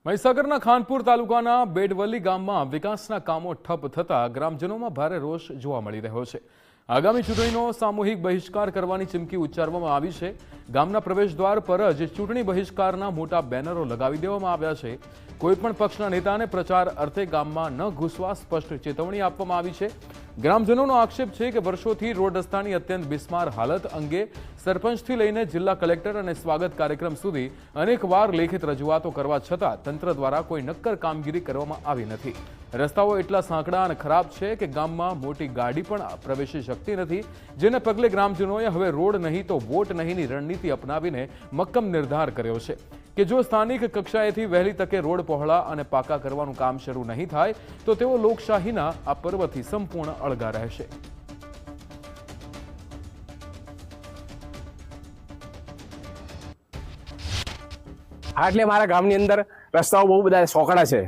મહીસાગરના ખાનપુર તાલુકાના બેડવલી ગામમાં વિકાસના કામો ઠપ થતા ગ્રામજનોમાં ભારે રોષ જોવા મળી રહ્યો છે। આગામી ચૂંટણીનો સામૂહિક બહિષ્કાર કરવાની ચીમકી ઉચ્ચારવામાં આવી છે। ગામના પ્રવેશદ્વાર પર જ ચૂંટણી બહિષ્કારના મોટા બેનરો લગાવી દેવામાં આવ્યા છે। કોઈપણ પક્ષના નેતાને પ્રચાર અર્થે ગામમાં ન ઘૂસવા સ્પષ્ટ ચેતવણી આપવામાં આવી છે। ગ્રામજનોનો આક્ષેપ છે કે વર્ષોથી રોડ રસ્તાની અત્યંત બિસ્માર હાલત અંગે સરપંચથી લઈને જિલ્લા કલેક્ટર અને સ્વાગત કાર્યક્રમ સુધી અનેકવાર લેખિત રજૂઆતો કરવા છતાં તંત્ર દ્વારા કોઈ નક્કર કામગીરી કરવામાં આવી નથી। રસ્તાઓ એટલા સાંકડા અને ખરાબ છે કે ગામમાં મોટી ગાડી પણ પ્રવેશી શકતી નથી, જેને પગલે ગ્રામજનોએ હવે રોડ નહીં તો વોટ નહીંની રણનીતિ અપનાવીને મક્કમ નિર્ધાર કર્યો છે કે જો સ્થાનિક કક્ષાએથી વહેલી તકે રોડ પહોળા અને પાકા કરવાનું કામ શરૂ નહીં થાય તો તેઓ લોકશાહીના આ પર્વથી સંપૂર્ણ અળગા રહેશે। એટલે મારા ગામની અંદર રસ્તાઓ બહુ બધા સોકડા છે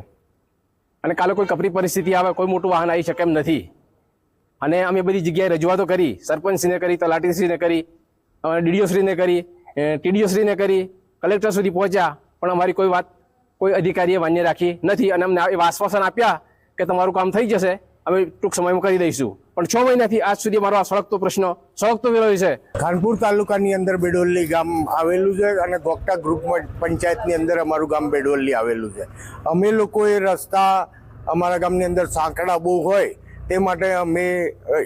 અને કાલે કોઈ કપરી પરિસ્થિતિ આવે, કોઈ મોટું વાહન આવી શકે એમ નથી। અને અમે બધી જગ્યાએ રજૂઆતો કરી, સરપંચશ્રીને કરી, તલાટીશ્રીને કરી, ડીડીઓશ્રીને કરી, ટીડીઓશ્રીને કરી, કલેક્ટર સુધી પહોંચ્યા, પણ અમારી કોઈ વાત કોઈ અધિકારીએ માન્ય રાખી નથી અને અમને એ આશ્વાસન આપ્યા કે તમારું કામ થઈ જશે, અમે ટૂંક સમયમાં કરી દઈશું, પણ 6 મહિનાથી આજ સુધી મારો આ સળગતો પ્રશ્ન સળગતો રહ્યો છે। ખાનપુર તાલુકાની અંદર બેડવલી ગામ આવેલું છે અને ગોકટા ગ્રુપ પંચાયતની અંદર અમારું ગામ બેડવલી આવેલું છે। અમે લોકોએ રસ્તા અમારા ગામની અંદર સાંકડા બહુ હોય તે માટે અમે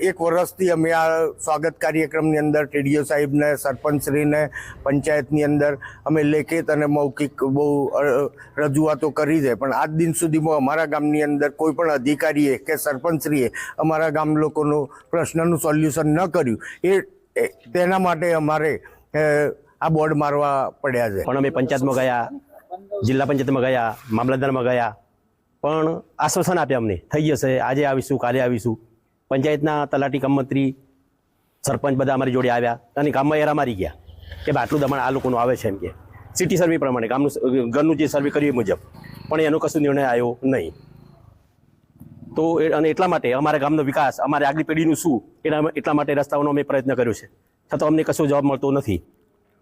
1 વર્ષથી અમે આ સ્વાગત કાર્યક્રમની અંદર ટીડીઓ સાહેબને, સરપંચશ્રીને, પંચાયતની અંદર અમે લેખિત અને મૌખિક બહુ રજૂઆતો કરી છે, પણ આજ દિન સુધીમાં અમારા ગામની અંદર કોઈ પણ અધિકારીએ કે સરપંચશ્રીએ અમારા ગામ લોકોનું પ્રશ્નનું સોલ્યુશન ન કર્યું। તેના માટે અમારે આ બોર્ડ મારવા પડ્યા છે। પણ અમે પંચાયતમાં ગયા, જિલ્લા પંચાયતમાં ગયા, મામલતદારમાં ગયા, પણ આશ્વાસન આપ્યા અમને થઈ જશે, આજે આવીશું, કાલે આવીશું। પંચાયતના તલાટી કમ મંત્રી, સરપંચ બધા અમારી જોડે આવ્યા અને ગામમાં એરા મારી ગયા કે આટલું દમણ આ લોકોનું આવે છે એમ કે સિટી સર્વે પ્રમાણે ગામનું ઘરનું જે સર્વે કર્યું એ મુજબ, પણ એનો કશું નિર્ણય આવ્યો નહીં। તો અને એટલા માટે અમારા ગામનો વિકાસ, અમારી આગલી પેઢીનું શું, એટલા માટે રસ્તાઓનો અમે પ્રયત્ન કર્યો છે, છતાં અમને કશો જવાબ મળતો નથી।